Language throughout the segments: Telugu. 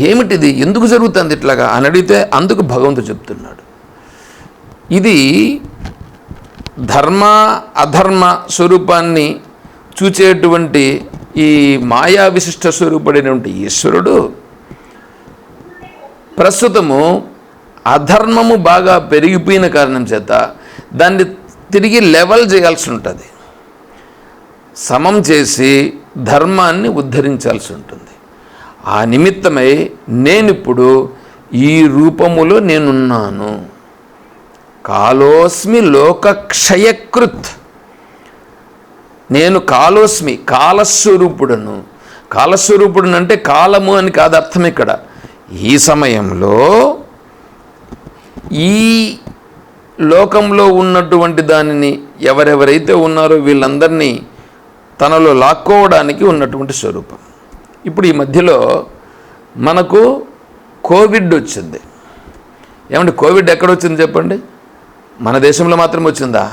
ఏమిటిది, ఎందుకు జరుగుతుంది ఇట్లాగా అని అడిగితే అందుకు భగవంతుడు చెప్తున్నాడు, ఇది ధర్మ అధర్మ స్వరూపాన్ని చూచేటువంటి ఈ మాయా విశిష్ట స్వరూపుడైనటువంటి ఈశ్వరుడు ప్రస్తుతము అధర్మము బాగా పెరిగిపోయిన కారణం చేత దాన్ని తిరిగి లెవెల్ చేయాల్సి ఉంటుంది, సమం చేసి ధర్మాన్ని ఉద్ధరించాల్సి ఉంటుంది. ఆ నిమిత్తమై నేనిప్పుడు ఈ రూపములో నేనున్నాను. కాలోస్మి లోకక్షయకృత్, నేను కాలోస్మి కాలస్వరూపుడను. కాలస్వరూపుడును అంటే కాలము అని కాదు అర్థం. ఇక్కడ ఈ సమయంలో ఈ లోకంలో ఉన్నటువంటి దానిని ఎవరెవరైతే ఉన్నారో వీళ్ళందరినీ తనలో లాక్కోవడానికి ఉన్నటువంటి స్వరూపం. ఇప్పుడు ఈ మధ్యలో మనకు కోవిడ్ వచ్చింది. ఏమంటే కోవిడ్ ఎక్కడ వచ్చింది చెప్పండి? మన దేశంలో మాత్రం వచ్చిందా?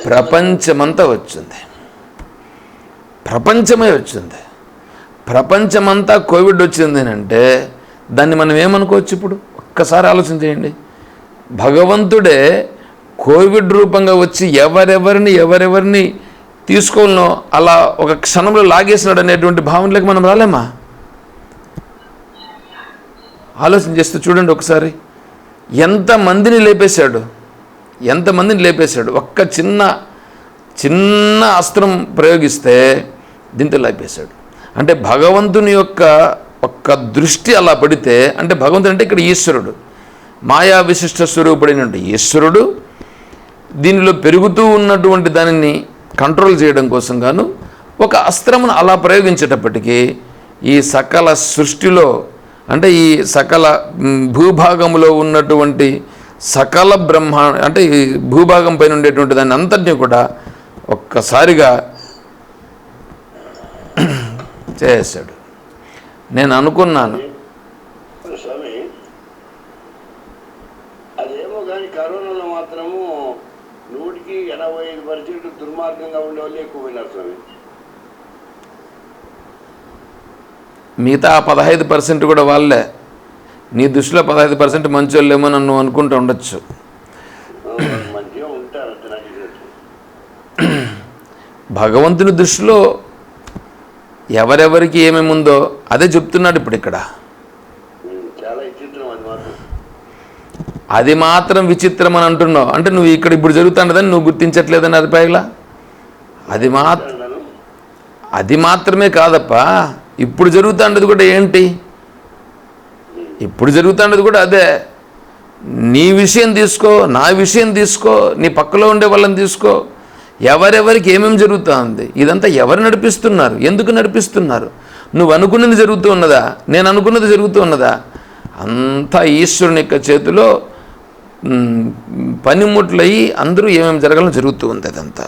ప్రపంచమంతా వచ్చింది. ప్రపంచమే వచ్చింది. ప్రపంచమంతా కోవిడ్ వచ్చింది అంటే దాన్ని మనం ఏమనుకోవచ్చు? ఇప్పుడు ఒక్కసారి ఆలోచన చేయండి. భగవంతుడే కోవిడ్ రూపంగా వచ్చి ఎవరెవరిని తీసుకోవాలనో అలా ఒక క్షణంలో లాగేసినాడు అనేటువంటి భావనలోకి మనం రాలేమా? ఆలోచన చేస్తే చూడండి ఒకసారి, ఎంతమందిని లేపేశాడు. ఒక్క చిన్న అస్త్రం ప్రయోగిస్తే దీంతో లేపేశాడు. అంటే భగవంతుని యొక్క ఒక్క దృష్టి అలా పడితే, అంటే భగవంతుడు అంటే ఇక్కడ ఈశ్వరుడు, మాయా విశిష్ట స్వరూపుడైనటువంటి ఈశ్వరుడు దీనిలో పెరుగుతూ ఉన్నటువంటి దానిని కంట్రోల్ చేయడం కోసం గాను ఒక అస్త్రమును అలా ప్రయోగించేటప్పటికీ ఈ సకల సృష్టిలో, అంటే ఈ సకల భూభాగంలో ఉన్నటువంటి సకల అంటే ఈ భూభాగం పైన ఉండేటువంటి దాన్ని అంతటినీ కూడా ఒక్కసారిగా చేశాడు. నేను అనుకున్నాను, అదేమో కానీ కరోనాలో మాత్రము 185% దుర్మార్గంగా ఉండే వాళ్ళు ఎక్కువ పోయినారు స్వామి. మిగతా 15% కూడా వాళ్ళే. నీ దృష్టిలో 15% మంచి వాళ్ళేమో నన్ను అనుకుంటూ ఉండొచ్చు. మంచిగా ఉంటారు. భగవంతుని దృష్టిలో ఎవరెవరికి ఏమేమి ఉందో అదే చెప్తున్నాడు ఇప్పుడు ఇక్కడ. చాలా విచిత్రం అది మాత్రం. అది మాత్రం విచిత్రం అని అంటున్నావు అంటే నువ్వు ఇక్కడ ఇప్పుడు జరుగుతున్నదని నువ్వు గుర్తించట్లేదని అది పైలా. అది మాత్రమే కాదప్ప, ఇప్పుడు జరుగుతున్నది కూడా ఏంటి? ఇప్పుడు జరుగుతున్నది కూడా అదే. నీ విషయం తీసుకో, నా విషయం తీసుకో, నీ పక్కలో ఉండే వాళ్ళని తీసుకో, ఎవరెవరికి ఏమేమి జరుగుతూ ఉంది, ఇదంతా ఎవరు నడిపిస్తున్నారు, ఎందుకు నడిపిస్తున్నారు? నువ్వు అనుకున్నది జరుగుతూ ఉన్నదా, నేను అనుకున్నది జరుగుతూ ఉన్నదా? అంతా ఈశ్వరుని యొక్క చేతిలో పనిముట్లయ్యి అందరూ ఏమేమి జరగాలని జరుగుతూ ఉంది. అదంతా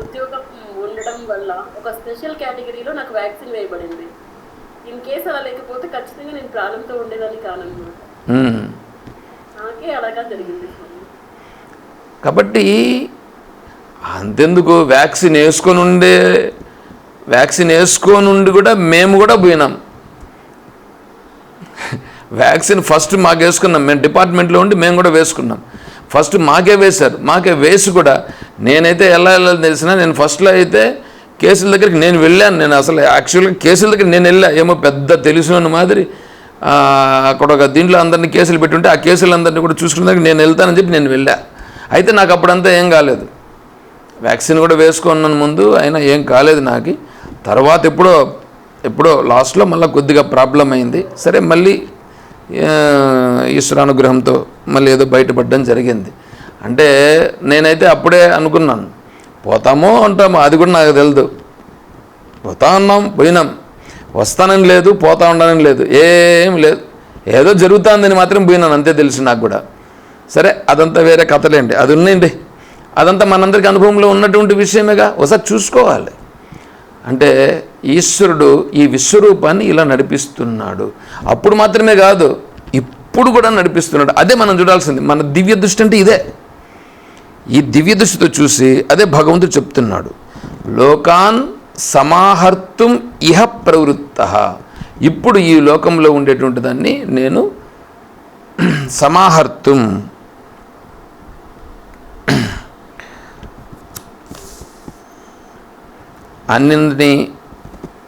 ఉద్యోగం ఉండడం వల్ల ఒక స్పెషల్ కేటగిరీలో నాకు వ్యాక్సిన్ వేయబడింది. ఇన్ కేసు అలా లేకపోతే ఖచ్చితంగా నేను ప్రాణంతో ఉండేదాన్ని కానన్నమాట. నాకే అలాగా జరిగింది. కాబట్టి అంతెందుకు, వ్యాక్సిన్ వేసుకొని కూడా మేము కూడా పోయినాం. వ్యాక్సిన్ ఫస్ట్ మాకు వేసుకున్నాం, మేము డిపార్ట్మెంట్లో ఉండి మేము కూడా వేసుకున్నాం. ఫస్ట్ మాకే వేశారు, మాకే వేసి కూడా నేనైతే ఎలా తెలిసినా, నేను ఫస్ట్లో అయితే కేసుల దగ్గరికి నేను వెళ్ళాను. నేను అసలు యాక్చువల్గా కేసుల దగ్గర నేను వెళ్ళా, ఏమో పెద్ద తెలిసిన మాదిరి అక్కడ ఒక దీంట్లో అందరినీ కేసులు పెట్టుంటే ఆ కేసులందరినీ కూడా చూసుకున్న దగ్గర నేను వెళ్తానని చెప్పి నేను వెళ్ళా. అయితే నాకు అప్పుడంతా ఏం కాలేదు, వ్యాక్సిన్ కూడా వేసుకున్నాను ముందు, అయినా ఏం కాలేదు నాకు. తర్వాత ఎప్పుడో లాస్ట్లో మళ్ళీ కొద్దిగా ప్రాబ్లం అయింది. సరే మళ్ళీ ఈశ్వరానుగ్రహంతో మళ్ళీ ఏదో బయటపడడం జరిగింది. అంటే నేనైతే అప్పుడే అనుకున్నాను, పోతామో అంటామో అది కూడా నాకు తెలియదు. పోతా ఉన్నాం, పోయినాం, వస్తానని లేదు, పోతా ఉండాలని లేదు, ఏం లేదు, ఏదో జరుగుతుందని మాత్రం పోయినాను అంతే తెలుసు నాకు కూడా. సరే అదంతా వేరే కథలేండి, అది ఉన్నాయండి, అదంతా మనందరికీ అనుభవంలో ఉన్నటువంటి విషయమేగా. ఒకసారి చూసుకోవాలి. అంటే ఈశ్వరుడు ఈ విశ్వరూపాన్ని ఇలా నడిపిస్తున్నాడు. అప్పుడు మాత్రమే కాదు, ఇప్పుడు కూడా నడిపిస్తున్నాడు. అదే మనం చూడాల్సింది. మన దివ్య దృష్టి అంటే ఇదే. ఈ దివ్య దృష్టితో చూసి అదే భగవంతుడు చెప్తున్నాడు, లోకాన్ సమాహర్తుం ఇహ ప్రవృత్త, ఇప్పుడు ఈ లోకంలో ఉండేటువంటి దాన్ని నేను సమాహర్తుం, అన్నింటినీ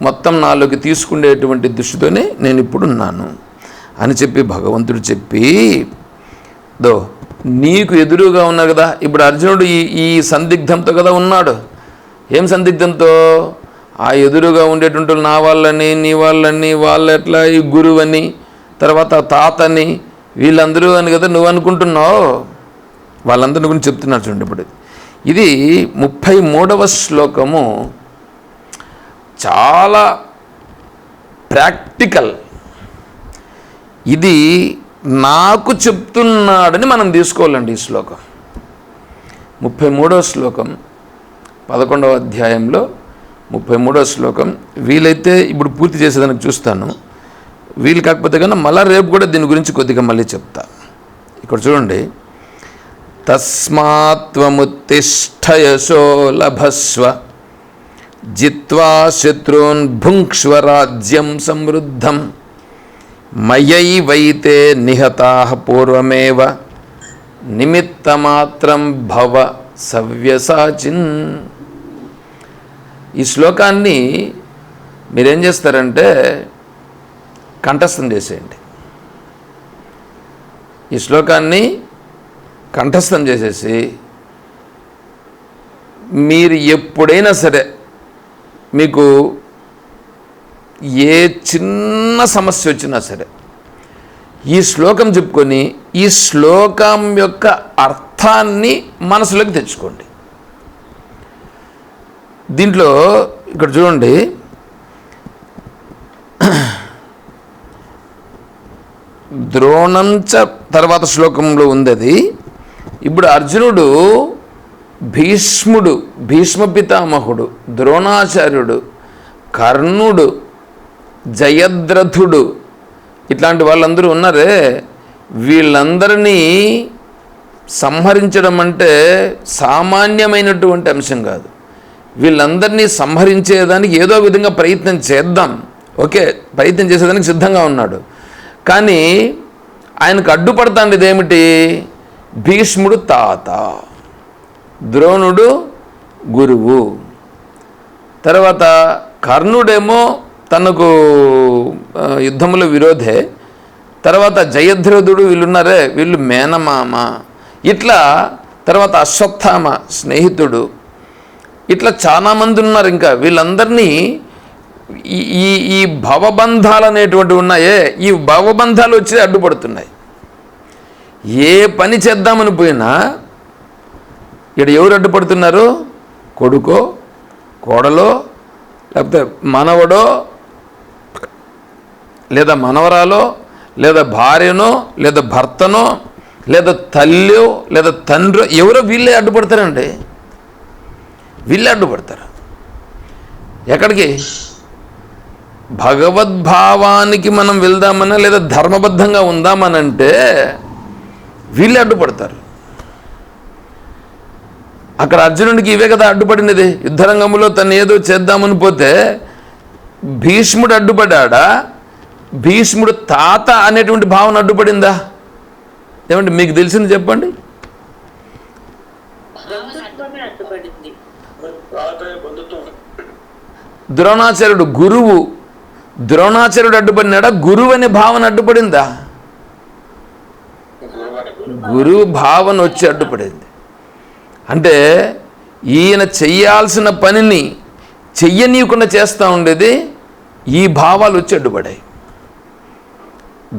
మొత్తం నాలోకి తీసుకునేటువంటి దృష్టితోనే నేను ఇప్పుడు ఉన్నాను అని చెప్పి భగవంతుడు చెప్పి, నీకు ఎదురుగా ఉన్నారు కదా. ఇప్పుడు అర్జునుడు ఈ సందిగ్ధంతో కదా ఉన్నాడు. ఏం సందిగ్ధంతో? ఆ ఎదురుగా ఉండేటువంటి నా వాళ్ళని, నీ వాళ్ళని, వాళ్ళ ఎట్లా ఈ గురువని, తర్వాత తాతని, వీళ్ళందరూ అని కదా నువ్వు అనుకుంటున్నావు. వాళ్ళందరి గురించి చెప్తున్నారు చూడండి. ఇప్పుడు ఇది 33వ శ్లోకము చాలా ప్రాక్టికల్. ఇది నాకు చెప్తున్నాడని మనం తీసుకోవాలండి. ఈ శ్లోకం 33వ శ్లోకం 11వ అధ్యాయంలో 33వ శ్లోకం. వీలైతే ఇప్పుడు పూర్తి చేసేదానికి చూస్తాను, వీలు కాకపోతే కన్నా మళ్ళా రేపు కూడా దీని గురించి కొద్దిగా మళ్ళీ చెప్తా. ఇక్కడ చూడండి, తస్మాత్వముత్తిష్ఠ యశో లభస్వ జిత్వా శత్రూన్ భుంక్ష్వ రాజ్యం సమృద్ధం మయైవైతే నిహతాః పూర్వమేవ నిమిత్తమాత్రం భవ సవ్యసాచిన్. ఈ శ్లోకాన్ని మీరేం చేస్తారంటే కంఠస్థం చేసేయండి. ఈ శ్లోకాన్ని కంఠస్థం చేసేసి మీరు ఎప్పుడైనా సరే మీకు ఏ చిన్న సమస్య వచ్చినా సరే ఈ శ్లోకం చెప్పుకొని ఈ శ్లోకం యొక్క అర్థాన్ని మనసులోకి తెచ్చుకోండి. దీంట్లో ఇక్కడ చూడండి, ద్రోణంచ తర్వాత శ్లోకంలో ఉంది అది. ఇప్పుడు అర్జునుడు భీష్ముడు, భీష్మ పితామహుడు, ద్రోణాచార్యుడు, కర్ణుడు, జయద్రథుడు, ఇట్లాంటి వాళ్ళందరూ ఉన్నారే, వీళ్ళందరినీ సంహరించడం అంటే సామాన్యమైనటువంటి అంశం కాదు. వీళ్ళందరినీ సంహరించేదానికి ఏదో విధంగా ప్రయత్నం చేద్దాం, ఓకే, ప్రయత్నం చేసేదానికి సిద్ధంగా ఉన్నాడు. కానీ ఆయనకు అడ్డుపడతాండేది ఏమిటి? భీష్ముడు తాత, ద్రోణుడు గురువు, తర్వాత కర్ణుడేమో తనకు యుద్ధంలో విరోధే, తర్వాత జయద్రథుడు, వీళ్ళున్నారే వీళ్ళు మేనమామ, ఇట్లా తర్వాత అశ్వత్థామ స్నేహితుడు, ఇట్లా చాలామంది ఉన్నారు. ఇంకా వీళ్ళందరినీ ఈ భవబంధాలు అనేటువంటివి ఉన్నాయే, ఈ భవబంధాలు వచ్చి అడ్డుపడుతున్నాయి. ఏ పని చేద్దామని పోయినా ఇక్కడ ఎవరు అడ్డుపడుతున్నారు? కొడుకో, కోడలో, లేకపోతే మనవడో, లేదా మనవరాలో, లేదా భార్యనో, లేదా భర్తనో, లేదా తల్లో, లేదా తండ్రి, ఎవరో వీళ్ళే అడ్డుపడతారండి. వీళ్ళే అడ్డుపడతారు. ఎక్కడికి? భగవద్భావానికి మనం వెళ్దామన్నా లేదా ధర్మబద్ధంగా ఉందామనంటే వీళ్ళే అడ్డుపడతారు. అక్కడ అర్జునుడికి ఇవే కదా అడ్డుపడినది. యుద్ధరంగంలో తను ఏదో చేద్దామని పోతే భీష్ముడు అడ్డుపడ్డా? భీష్ముడు తాత అనేటువంటి భావన అడ్డుపడిందా? ఏమంటే మీకు తెలిసింది చెప్పండి. ద్రోణాచార్యుడు గురువు, ద్రోణాచార్యుడు అడ్డుపడినాడా? గురువు అనే భావన అడ్డుపడిందా? గురువు భావన వచ్చి అడ్డుపడింది. అంటే ఈయన చెయ్యాల్సిన పనిని చెయ్యనీయకుండా చేస్తూ ఉండేది ఈ భావాలు వచ్చి అడ్డుపడాయి.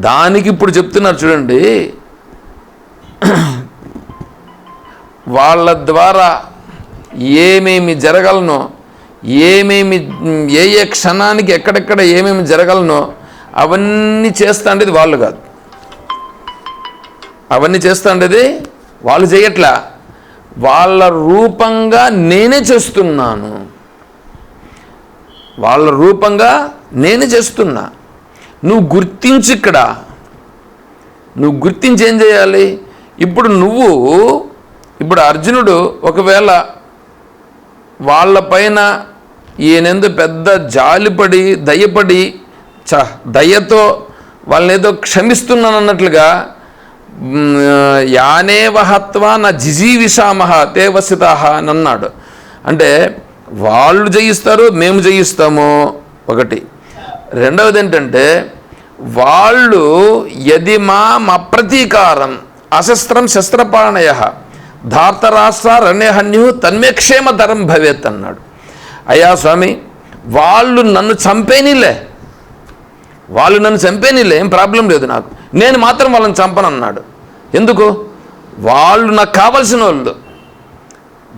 దానికి ఇప్పుడు చెప్తున్నారు చూడండి, వాళ్ళ ద్వారా ఏమేమి జరగలనో, ఏమేమి ఏ ఏ క్షణానికి ఎక్కడెక్కడ ఏమేమి జరగలనో అవన్నీ చేస్తా ఉండేది వాళ్ళు కాదు. అవన్నీ చేస్తా ఉండేది వాళ్ళు చేయట్లా, వాళ్ళ రూపంగా నేనే చేస్తున్నాను. వాళ్ళ రూపంగా నేనే చేస్తున్నా. నువ్వు గుర్తించి, ఇక్కడ నువ్వు గుర్తించి ఏం చేయాలి? ఇప్పుడు అర్జునుడు ఒకవేళ వాళ్ళపైన ఈయనేందో పెద్ద జాలిపడి దయపడి దయతో వాళ్ళని ఏదో క్షమిస్తున్నాను అన్నట్లుగా యానేవ హత్వా నా జిజీవిషామహ తేవసితాహ అని అన్నాడు. అంటే వాళ్ళు జయిస్తారు, మేము జయిస్తాము ఒకటి. రెండవది ఏంటంటే వాళ్ళు యది మాం అప్రతీకారం అశస్త్రం శస్త్రపాణయ ధార్తరాష్ట్రారణ్యహన్యు తన్మే క్షేమతరం భవేత్ అన్నాడు. అయ్యా స్వామి, వాళ్ళు నన్ను చంపేనిలే, ఏం ప్రాబ్లం లేదు నాకు, నేను మాత్రం వాళ్ళని చంపను అన్నాడు. ఎందుకు? వాళ్ళు నాకు కావలసిన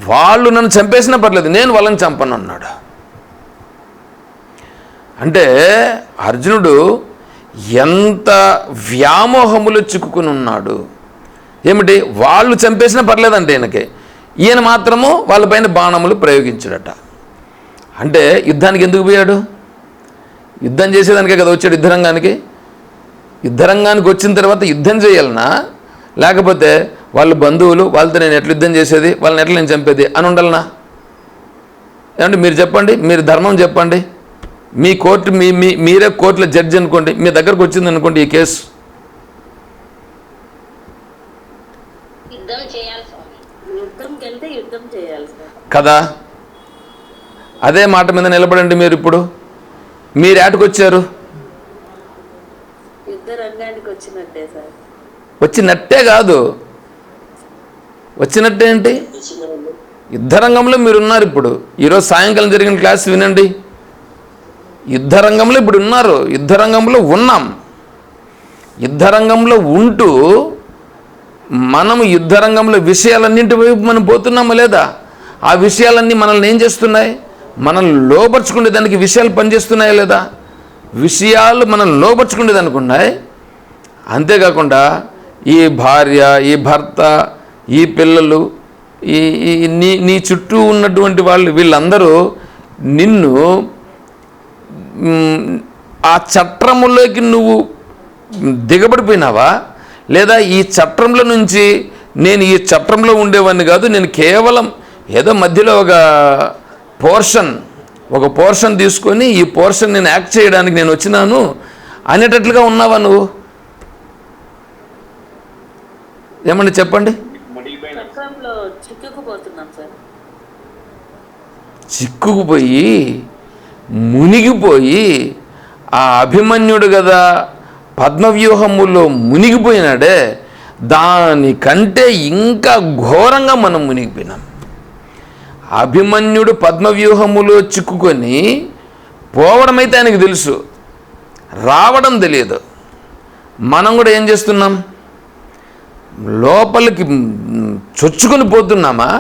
వాళ్ళు నన్ను చంపేసినా పర్లేదు, నేను వాళ్ళని చంపను అన్నాడు. అంటే అర్జునుడు ఎంత వ్యామోహములో చిక్కుకుని ఉన్నాడు. ఏమిటి? వాళ్ళు చంపేసినా పర్లేదంటే ఈయన మాత్రము వాళ్ళపైన బాణములు ప్రయోగించాడట. అంటే యుద్ధానికి ఎందుకు పోయాడు? యుద్ధం చేసేదానికే కదా వచ్చాడు యుద్ధరంగానికి. యుద్ధరంగానికి వచ్చిన తర్వాత యుద్ధం చేయాలనా, లేకపోతే వాళ్ళ బంధువులు వాళ్ళతో నేను ఎట్లా యుద్ధం చేసేది, వాళ్ళని ఎట్లా నేను చంపేది అని ఉండాలనా? ఏమంటే మీరు చెప్పండి, మీరు ధర్మం చెప్పండి. మీ కోర్టు మీరే కోర్టులో జడ్జి అనుకోండి, మీ దగ్గరకు వచ్చింది అనుకోండి ఈ కేసు, కదా? అదే మాట మీద నిలబడండి. మీరు ఇప్పుడు మీరు ఏటకొచ్చారు? వచ్చినట్టే కాదు, వచ్చినట్టే ఏంటి? యుద్ధరంగంలో మీరున్నారు ఇప్పుడు. ఈరోజు సాయంకాలం జరిగిన క్లాస్ వినండి. యుద్ధరంగంలో ఇప్పుడు ఉన్నారు, యుద్ధరంగంలో ఉన్నాం. యుద్ధరంగంలో ఉంటూ మనము యుద్ధరంగంలో విషయాలన్నింటి వైపు మనం పోతున్నామా లేదా? ఆ విషయాలన్నీ మనల్ని ఏం చేస్తున్నాయి? మనల్ని లోపరుచుకునే దానికి విషయాలు పనిచేస్తున్నాయా లేదా? విషయాలు మనం లోపరుచుకునేదానికి ఉన్నాయి. అంతేకాకుండా ఈ భార్య, ఈ భర్త, ఈ పిల్లలు, నీ చుట్టూ ఉన్నటువంటి వాళ్ళు, వీళ్ళందరూ నిన్ను ఆ చట్రములోకి నువ్వు దిగబడిపోయినావా, లేదా ఈ చట్రంలో నుంచి నేను ఈ చట్రంలో ఉండేవాడిని కాదు, నేను కేవలం ఏదో మధ్యలో ఒక పోర్షన్ తీసుకొని ఈ పోర్షన్ నేను యాక్ట్ చేయడానికి నేను వచ్చినాను అనేటట్లుగా ఉన్నావా నువ్వు? ఏమండి చెప్పండి. చిక్కుకుపోయి మునిగిపోయి ఆ అభిమన్యుడు కదా పద్మవ్యూహములో మునిగిపోయినాడే, దానికంటే ఇంకా ఘోరంగా మనం మునిగిపోయినాం. అభిమన్యుడు పద్మవ్యూహములో చిక్కుకొని పోవడం అయితే ఆయనకు తెలుసు, రావడం తెలియదు. మనం కూడా ఏం చేస్తున్నాం? లోపలికి చొచ్చుకొని పోతున్నామా,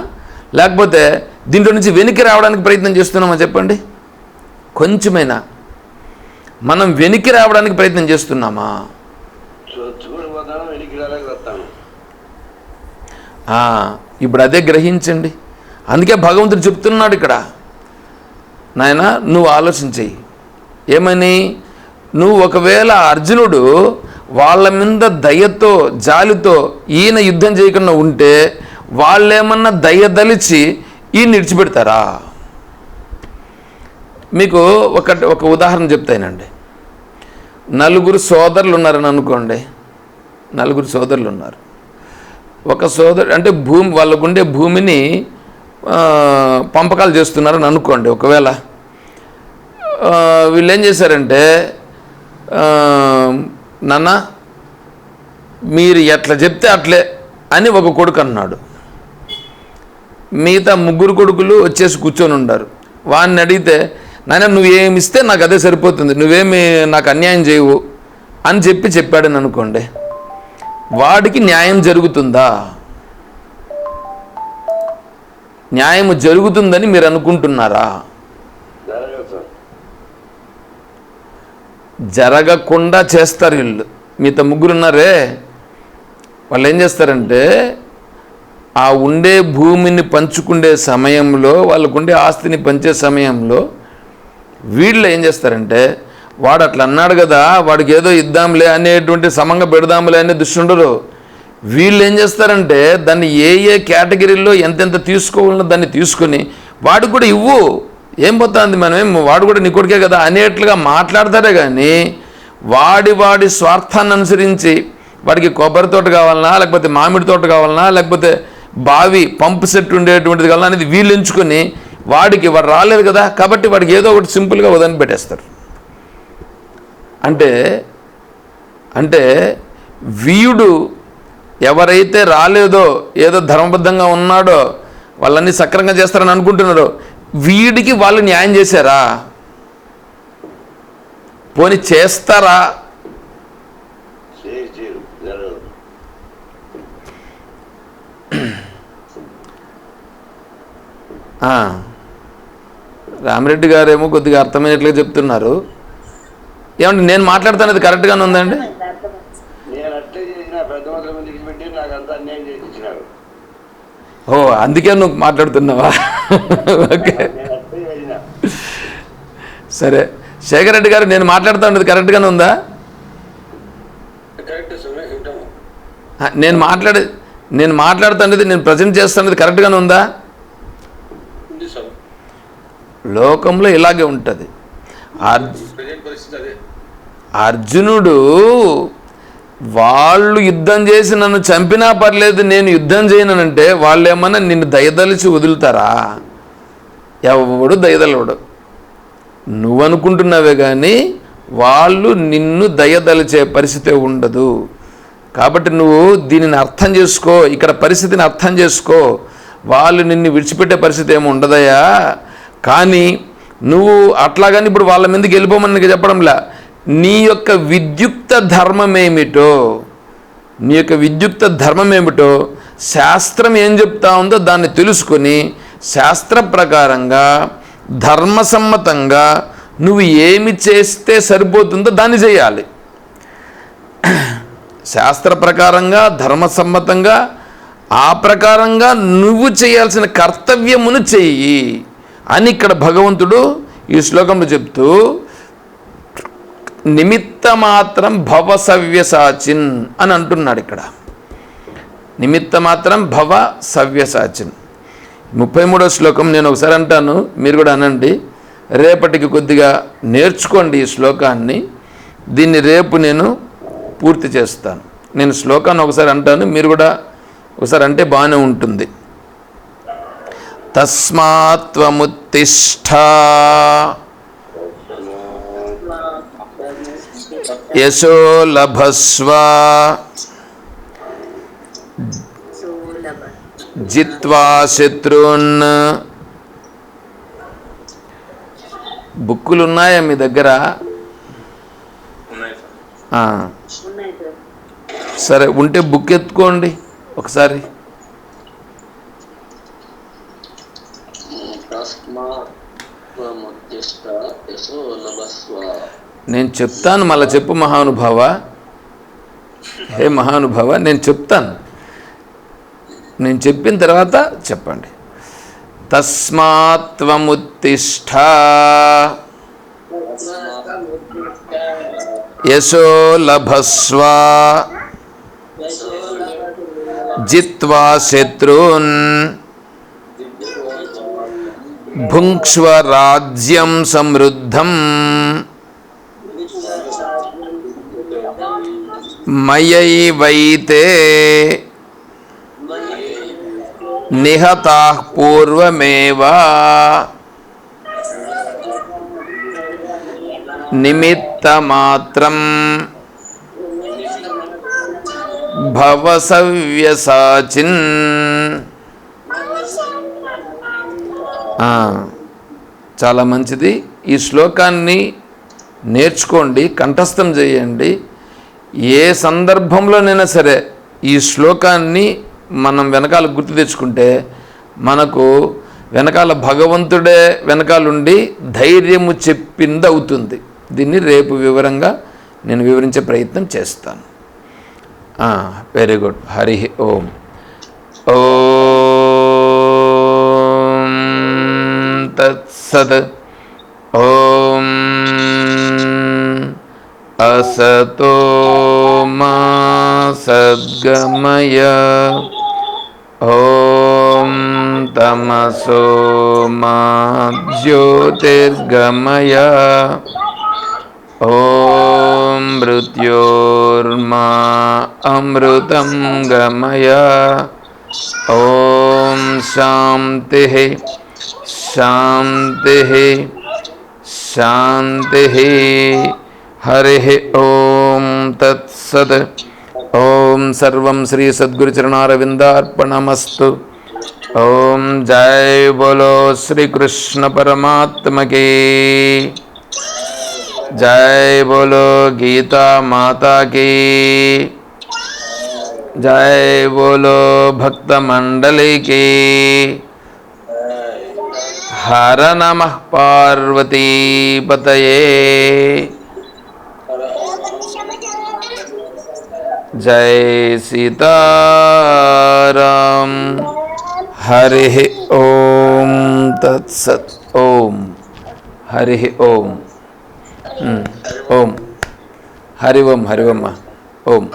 లేకపోతే దీంట్లో నుంచి వెనక్కి రావడానికి ప్రయత్నం చేస్తున్నామా? చెప్పండి. కొంచెమైనా మనం వెనక్కి రావడానికి ప్రయత్నం చేస్తున్నామా? ఇప్పుడు అదే గ్రహించండి. అందుకే భగవంతుడు చెప్తున్నాడు ఇక్కడ, నాయన నువ్వు ఆలోచించేయి. ఏమని? నువ్వు ఒకవేళ అర్జునుడు వాళ్ళ మీద దయతో జాలితో ఈయన యుద్ధం చేయకుండా ఉంటే వాళ్ళేమన్నా దయదలిచి ఈయన విడిచిపెడతారా? మీకు ఒక ఉదాహరణ చెప్తానండి. నలుగురు సోదరులు ఉన్నారని అనుకోండి. నలుగురు సోదరులు ఉన్నారు. ఒక సోదరు అంటే వాళ్ళకుండే భూమిని పంపకాలు చేస్తున్నారని అనుకోండి. ఒకవేళ వీళ్ళు ఏం చేశారంటే, నాన్న మీరు ఎట్లా చెప్తే అట్లే అని ఒక కొడుకు అన్నాడు. మిగతా ముగ్గురు కొడుకులు వచ్చేసి కూర్చొని ఉన్నారు. వాడిని అడిగితే, నాయన నువ్వేమి ఇస్తే నాకు అదే సరిపోతుంది, నువ్వేమి నాకు అన్యాయం చేయవు అని చెప్పాడని అనుకోండి. వాడికి న్యాయం జరుగుతుందా? న్యాయం జరుగుతుందని మీరు అనుకుంటున్నారా? జరగకుండా చేస్తారు వీళ్ళు. మిగతా ముగ్గురున్నారే, వాళ్ళు ఏం చేస్తారంటే ఆ ఉండే భూమిని పంచుకునే సమయంలో, వాళ్ళకుండే ఆస్తిని పంచే సమయంలో వీళ్ళు ఏం చేస్తారంటే, వాడు అట్లా అన్నాడు కదా, వాడికి ఏదో ఇద్దాంలే అనేటువంటి సమంగా పెడదాంలే అనే దృష్టి ఉండరు. వీళ్ళు ఏం చేస్తారంటే దాన్ని ఏ కేటగిరీలో ఎంతెంత తీసుకోవాలన్నా దాన్ని తీసుకొని వాడికి కూడా ఇవ్వు, ఏం పోతుంది, మనమేం వాడు కూడా నీ కొడుకే కదా అనేట్లుగా మాట్లాడతారే కానీ వాడి స్వార్థాన్ని అనుసరించి వాడికి కొబ్బరి తోట కావాలన్నా, లేకపోతే మామిడి తోట కావాలన్నా, లేకపోతే బావి పంపు సెట్ ఉండేటువంటిది కావాలన్నా అనేది వీళ్ళు ఎంచుకొని వాడు రాలేదు కదా కాబట్టి వాడికి ఏదో ఒకటి సింపుల్గా వదిలి పెట్టేస్తారు. అంటే వీడు ఎవరైతే రాలేదో, ఏదో ధర్మబద్ధంగా ఉన్నాడో వాళ్ళన్నీ సక్రంగా చేస్తారని అనుకుంటున్నారో వీడికి వాళ్ళు న్యాయం చేశారా? పోనీ చేస్తారా? రామిరెడ్డి గారేమో కొద్దిగా అర్థమయ్యేట్లుగా చెప్తున్నారు. ఏమంటే నేను మాట్లాడుతున్నది కరెక్ట్గానే ఉందండి? ఓ అందుకే నువ్వు మాట్లాడుతున్నావా? ఓకే సరే. శేఖర్ రెడ్డి గారు నేను మాట్లాడుతున్నది కరెక్ట్గానే ఉందా? నేను మాట్లాడుతున్నది నేను ప్రజెంట్ చేస్తున్నది కరెక్ట్గానే ఉందా? లోకంలో ఇలాగే ఉంటుంది. అర్జునుడు వాళ్ళు యుద్ధం చేసి నన్ను చంపినా పర్లేదు నేను యుద్ధం చేయనంటే వాళ్ళు ఏమన్నా నిన్ను దయదలిచి వదులుతారా? ఎవడు దయదలవడు. నువ్వు అనుకుంటున్నావే కానీ వాళ్ళు నిన్ను దయదలిచే పరిస్థితి ఉండదు. కాబట్టి నువ్వు దీనిని అర్థం చేసుకో, ఇక్కడ పరిస్థితిని అర్థం చేసుకో. వాళ్ళు నిన్ను విడిచిపెట్టే పరిస్థితి ఏమి ఉండదయా. కానీ నువ్వు అట్లాగని ఇప్పుడు వాళ్ళ మీదకి వెళ్ళిపోమని నీకు చెప్పడంలా. నీ యొక్క విద్యుక్త ధర్మం ఏమిటో శాస్త్రం ఏం చెప్తా ఉందో దాన్ని తెలుసుకొని శాస్త్ర ప్రకారంగా ధర్మసమ్మతంగా నువ్వు ఏమి చేస్తే సరిపోతుందో దాన్ని చేయాలి. శాస్త్ర ప్రకారంగా ధర్మసమ్మతంగా ఆ ప్రకారంగా నువ్వు చేయాల్సిన కర్తవ్యమును చెయ్యి అని ఇక్కడ భగవంతుడు ఈ శ్లోకంలో చెప్తూ నిమిత్తమాత్రం భవ సవ్యసాచిన్ అని అంటున్నాడు. ఇక్కడ నిమిత్తమాత్రం భవ సవ్యసాచిన్. 33వ శ్లోకం నేను ఒకసారి అంటాను, మీరు కూడా అనండి. రేపటికి కొద్దిగా నేర్చుకోండి ఈ శ్లోకాన్ని. దీన్ని రేపు నేను పూర్తి చేస్తాను. నేను శ్లోకాన్ని ఒకసారి అంటాను, మీరు కూడా ఒకసారి అంటే బాగానే ఉంటుంది. తస్మాత్వముత్తిష్ఠ యశో లభస్వ జిత్వా శత్రున్. బుక్కులు ఉన్నాయా మీ దగ్గర? సరే ఉంటే బుక్ ఎత్తుకోండి ఒకసారి. నేను చెప్తాను, మళ్ళీ చెప్పు మహానుభావ. హే మహానుభావ, నేను చెప్తాను, నేను చెప్పిన తర్వాత చెప్పండి. తస్మాత్వముత్తిష్ఠ యశో లభస్వ జిత్వా శత్రూన్ భుంక్ష్వ రాజ్యం సమృద్ధం మయైవైతే నిహతాః పూర్వమేవ నిమిత్తమాత్రం భవ సవ్యసాచిన్. చాలా మంచిది. ఈ శ్లోకాన్ని నేర్చుకోండి, కంఠస్థం చేయండి. ఏ సందర్భంలోనైనా సరే ఈ శ్లోకాన్ని మనం వెనకాల గుర్తు తెచ్చుకుంటే మనకు వెనకాల భగవంతుడే వెనకాలండి ధైర్యము చెప్పింది అవుతుంది. దీన్ని రేపు వివరంగా నేను వివరించే ప్రయత్నం చేస్తాను. Very good. హరి ఓం. ఓం తత్సత్. ఓం అసతో మా సద్గమయ. ఓం तमसो मा ज्योतिर्गमय ॐ मृत्योर्मा अमृतं गमय ॐ शान्तिः शान्तिः शान्तिः हरिः ॐ तत्सत् ॐ सर्वं श्री सद्गुरुचरणारविन्दार्पणमस्तु ॐ जय बोलो श्री कृष्ण परमात्मा की जय बोलो गीता माता की जय बोलो भक्त मंडली की हर नमः पार्वती पतये जय सीताराम हरिः ओम तत्सत् ओम हरिः ओम ओम हरि ओम ओम